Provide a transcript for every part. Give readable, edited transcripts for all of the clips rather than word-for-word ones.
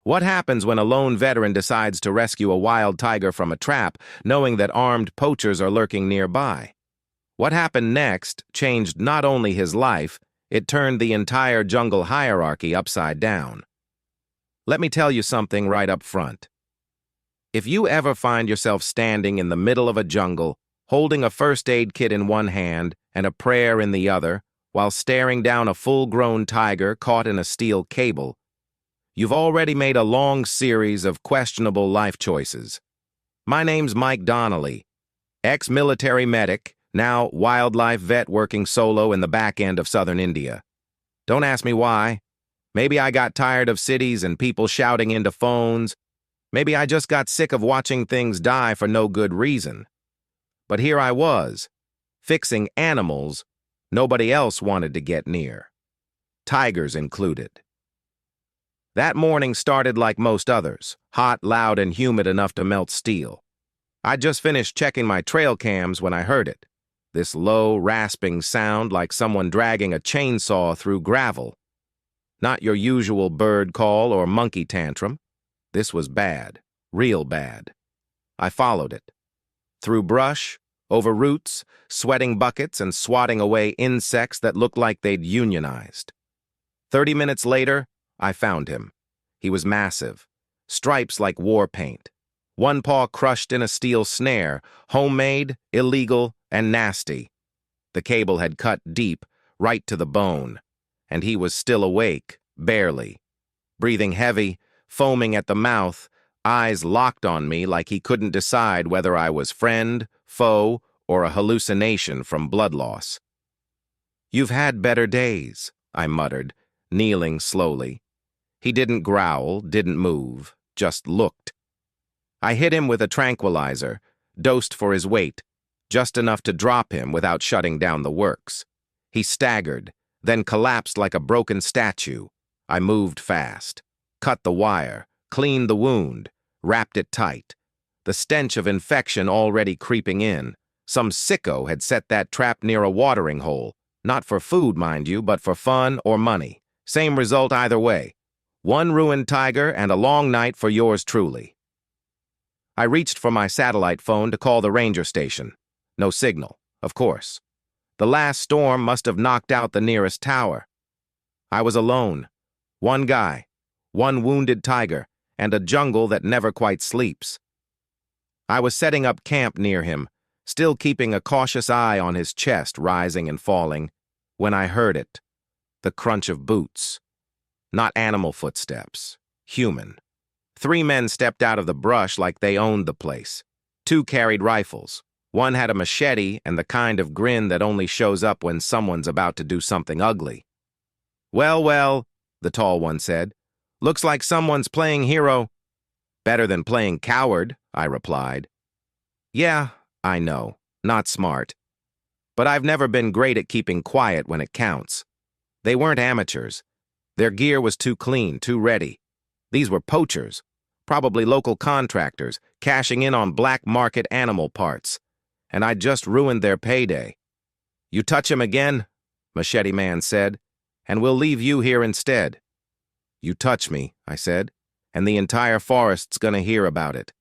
What happens when a lone veteran decides to rescue a wild tiger from a trap, knowing that armed poachers are lurking nearby? What happened next changed not only his life, it turned the entire jungle hierarchy upside down. Let me tell you something right up front. If you ever find yourself standing in the middle of a jungle, holding a first aid kit in one hand and a prayer in the other, while staring down a full-grown tiger caught in a steel cable, you've already made a long series of questionable life choices. My name's Mike Donnelly, ex-military medic, now wildlife vet working solo in the back end of southern India. Don't ask me why. Maybe I got tired of cities and people shouting into phones. Maybe I just got sick of watching things die for no good reason. But here I was, fixing animals nobody else wanted to get near, tigers included. That morning started like most others, hot, loud, and humid enough to melt steel. I'd just finished checking my trail cams when I heard it. This low, rasping sound like someone dragging a chainsaw through gravel. Not your usual bird call or monkey tantrum. This was bad, real bad. I followed it. Through brush, over roots, sweating buckets, and swatting away insects that looked like they'd unionized. 30 minutes later, I found him. He was massive, stripes like war paint. One paw crushed in a steel snare, homemade, illegal, and nasty. The cable had cut deep, right to the bone, and he was still awake, barely. Breathing heavy, foaming at the mouth, eyes locked on me like he couldn't decide whether I was friend, foe, or a hallucination from blood loss. "You've had better days," I muttered, kneeling slowly. He didn't growl, didn't move, just looked. I hit him with a tranquilizer, dosed for his weight, just enough to drop him without shutting down the works. He staggered, then collapsed like a broken statue. I moved fast, cut the wire, cleaned the wound, wrapped it tight. The stench of infection already creeping in. Some sicko had set that trap near a watering hole, not for food, mind you, but for fun or money. Same result either way. One ruined tiger and a long night for yours truly. I reached for my satellite phone to call the ranger station. No signal, of course. The last storm must have knocked out the nearest tower. I was alone. One guy, one wounded tiger, and a jungle that never quite sleeps. I was setting up camp near him, still keeping a cautious eye on his chest rising and falling, when I heard it. The crunch of boots. Not animal footsteps. Human. 3 men stepped out of the brush like they owned the place. 2 carried rifles. One had a machete and the kind of grin that only shows up when someone's about to do something ugly. "Well, well," the tall one said. "Looks like someone's playing hero." "Better than playing coward," I replied. "Yeah, I know. Not smart. But I've never been great at keeping quiet when it counts. They weren't amateurs. Their gear was too clean, too ready. These were poachers, probably local contractors, cashing in on black market animal parts. And I'd just ruined their payday. "You touch him again," Machete Man said, "and we'll leave you here instead." "You touch me," I said, "and the entire forest's gonna hear about it.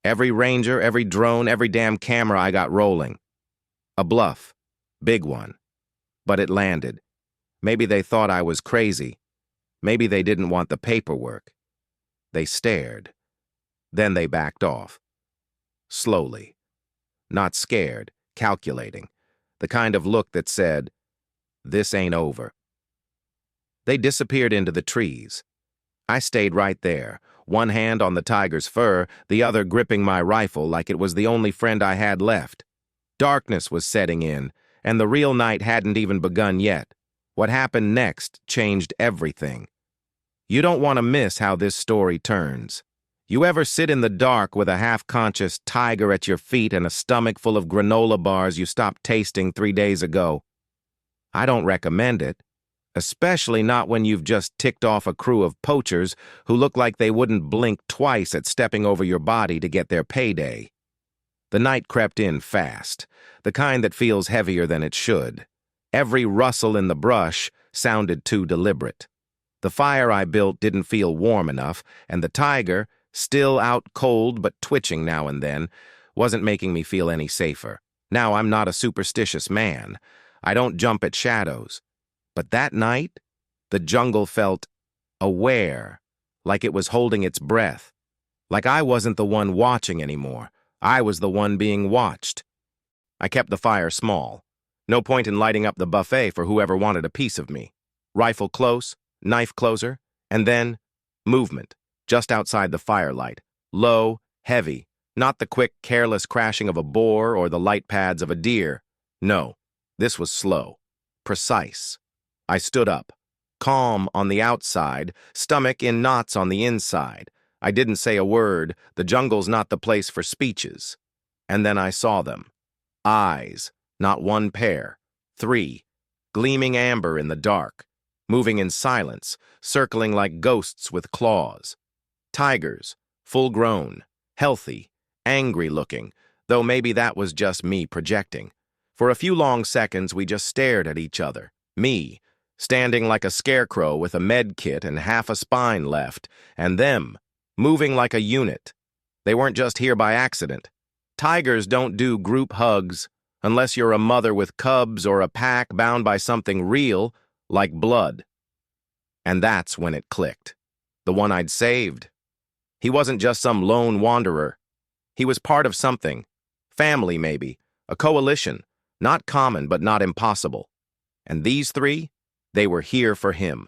Every ranger, every drone, every damn camera I got rolling." A bluff. Big one. But it landed. Maybe they thought I was crazy. Maybe they didn't want the paperwork. They stared. Then they backed off. Slowly. Not scared, calculating. The kind of look that said, "This ain't over." They disappeared into the trees. I stayed right there, one hand on the tiger's fur, the other gripping my rifle like it was the only friend I had left. Darkness was setting in, and the real night hadn't even begun yet. What happened next changed everything. You don't want to miss how this story turns. You ever sit in the dark with a half-conscious tiger at your feet and a stomach full of granola bars you stopped tasting 3 days ago? I don't recommend it, especially not when you've just ticked off a crew of poachers who look like they wouldn't blink twice at stepping over your body to get their payday. The night crept in fast, the kind that feels heavier than it should. Every rustle in the brush sounded too deliberate. The fire I built didn't feel warm enough, and the tiger, still out cold but twitching now and then, wasn't making me feel any safer. Now, I'm not a superstitious man. I don't jump at shadows. But that night, the jungle felt aware, like it was holding its breath, like I wasn't the one watching anymore. I was the one being watched. I kept the fire small. No point in lighting up the buffet for whoever wanted a piece of me. Rifle close, knife closer, and then movement, just outside the firelight. Low, heavy, not the quick, careless crashing of a boar or the light pads of a deer. No, this was slow, precise. I stood up, calm on the outside, stomach in knots on the inside. I didn't say a word. The jungle's not the place for speeches. And then I saw them. Eyes, not one pair, three, gleaming amber in the dark, moving in silence, circling like ghosts with claws. Tigers, full-grown, healthy, angry-looking, though maybe that was just me projecting. For a few long seconds, we just stared at each other. Me, standing like a scarecrow with a med kit and half a spine left, and them, moving like a unit. They weren't just here by accident. Tigers don't do group hugs unless you're a mother with cubs or a pack bound by something real, like blood. And that's when it clicked. The one I'd saved. He wasn't just some lone wanderer. He was part of something. Family, maybe. A coalition. Not common, but not impossible. And these three, they were here for him.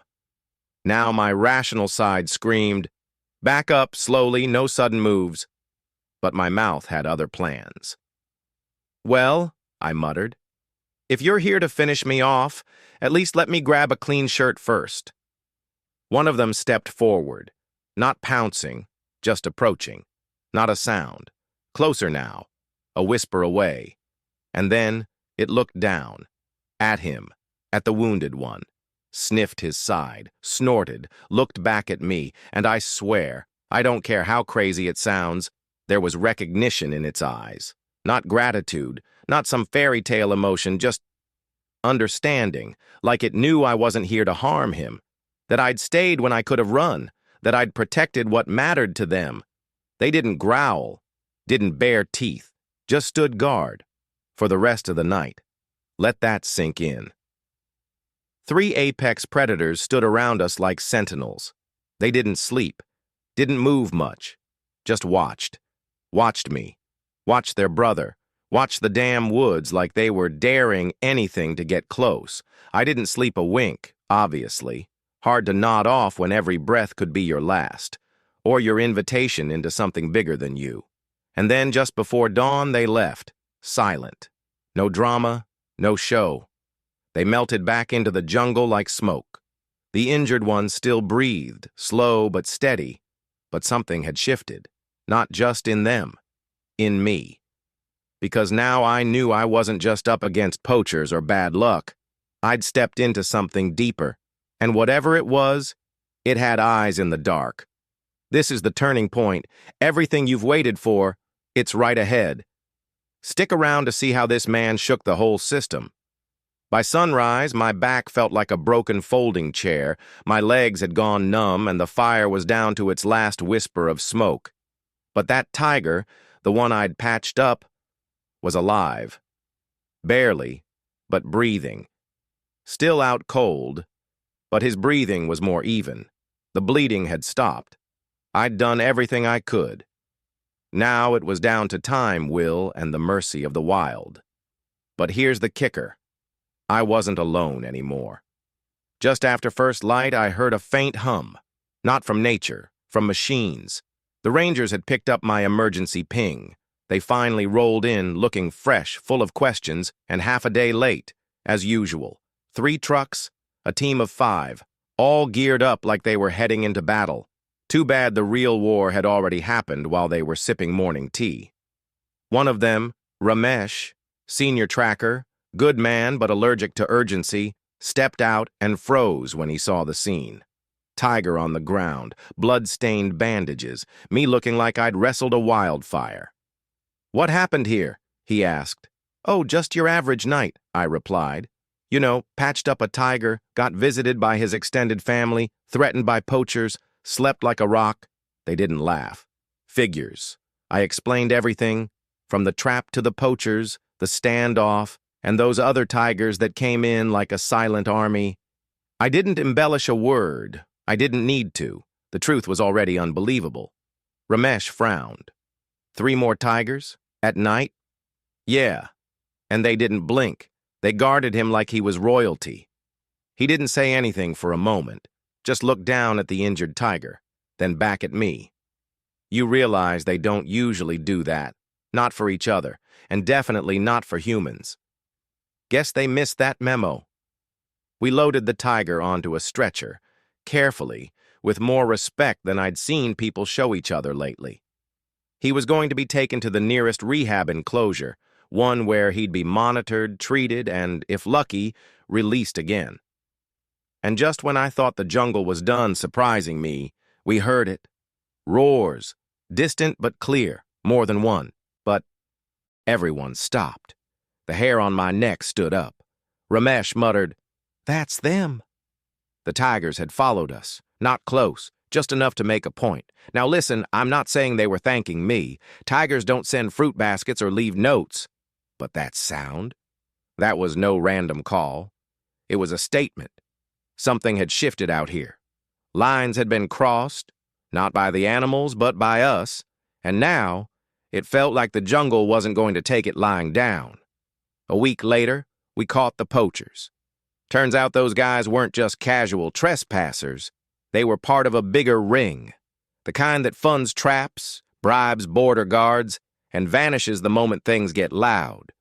Now my rational side screamed, "Back up, slowly, no sudden moves." But my mouth had other plans. "Well," I muttered, "if you're here to finish me off, at least let me grab a clean shirt first." One of them stepped forward, not pouncing, just approaching. Not a sound. Closer now, a whisper away. And then it looked down, at him, at the wounded one, sniffed his side, snorted, looked back at me, and I swear, I don't care how crazy it sounds, there was recognition in its eyes. Not gratitude, not some fairy tale emotion, just understanding, like it knew I wasn't here to harm him, that I'd stayed when I could have run, that I'd protected what mattered to them. They didn't growl, didn't bare teeth, just stood guard for the rest of the night. Let that sink in. 3 apex predators stood around us like sentinels. They didn't sleep, didn't move much, just watched. Watched me, watched their brother, watched the damn woods like they were daring anything to get close. I didn't sleep a wink, obviously. Hard to nod off when every breath could be your last, or your invitation into something bigger than you. And then just before dawn, they left, silent. No drama, no show. They melted back into the jungle like smoke. The injured one still breathed, slow but steady, but something had shifted. Not just in them, in me. Because now I knew I wasn't just up against poachers or bad luck. I'd stepped into something deeper, and whatever it was, it had eyes in the dark. This is the turning point. Everything you've waited for, it's right ahead. Stick around to see how this man shook the whole system. By sunrise, my back felt like a broken folding chair, my legs had gone numb, and the fire was down to its last whisper of smoke. But that tiger, the one I'd patched up, was alive. Barely, but breathing. Still out cold, but his breathing was more even. The bleeding had stopped. I'd done everything I could. Now it was down to time, will, and the mercy of the wild. But here's the kicker. I wasn't alone anymore. Just after first light, I heard a faint hum. Not from nature, from machines. The Rangers had picked up my emergency ping. They finally rolled in, looking fresh, full of questions, and half a day late, as usual. 3 trucks, a team of 5, all geared up like they were heading into battle. Too bad the real war had already happened while they were sipping morning tea. One of them, Ramesh, senior tracker, good man but allergic to urgency, stepped out and froze when he saw the scene. Tiger on the ground, blood-stained bandages, me looking like I'd wrestled a wildfire. "What happened here?" he asked. "Oh, just your average night," I replied. Patched up a tiger, got visited by his extended family, threatened by poachers, slept like a rock. They didn't laugh. Figures. I explained everything, from the trap to the poachers, the standoff, and those other tigers that came in like a silent army. I didn't embellish a word. I didn't need to. The truth was already unbelievable. Ramesh frowned. 3 more tigers? At night? Yeah. And they didn't blink. They guarded him like he was royalty. He didn't say anything for a moment, just looked down at the injured tiger, then back at me. You realize they don't usually do that. Not for each other, and definitely not for humans. Guess they missed that memo. We loaded the tiger onto a stretcher, carefully, with more respect than I'd seen people show each other lately. He was going to be taken to the nearest rehab enclosure, one where he'd be monitored, treated, and, if lucky, released again. And just when I thought the jungle was done surprising me, we heard it. Roars, distant but clear, more than one. But everyone stopped. The hair on my neck stood up. Ramesh muttered, "That's them." The tigers had followed us, not close, just enough to make a point. Now listen, I'm not saying they were thanking me. Tigers don't send fruit baskets or leave notes. But that sound? That was no random call. It was a statement. Something had shifted out here. Lines had been crossed, not by the animals, but by us, and now it felt like the jungle wasn't going to take it lying down. A week later, we caught the poachers. Turns out those guys weren't just casual trespassers. They were part of a bigger ring, the kind that funds traps, bribes border guards, and vanishes the moment things get loud.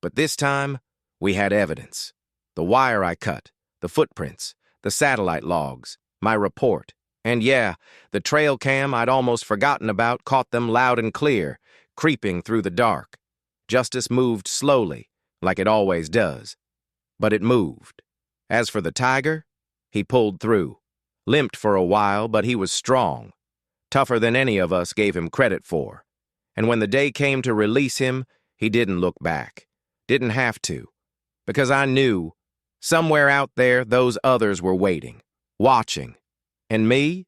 But this time, we had evidence. The wire I cut, the footprints, the satellite logs, my report. And yeah, the trail cam I'd almost forgotten about caught them loud and clear, creeping through the dark. Justice moved slowly, like it always does. But it moved. As for the tiger, he pulled through. Limped for a while, but he was strong. Tougher than any of us gave him credit for. And when the day came to release him, he didn't look back. Didn't have to. Because I knew, somewhere out there, those others were waiting, watching. And me?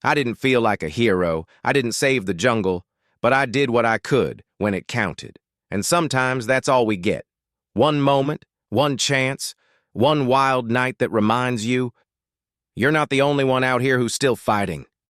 I didn't feel like a hero. I didn't save the jungle, but I did what I could when it counted. And sometimes that's all we get. One moment, one chance, one wild night that reminds you, you're not the only one out here who's still fighting.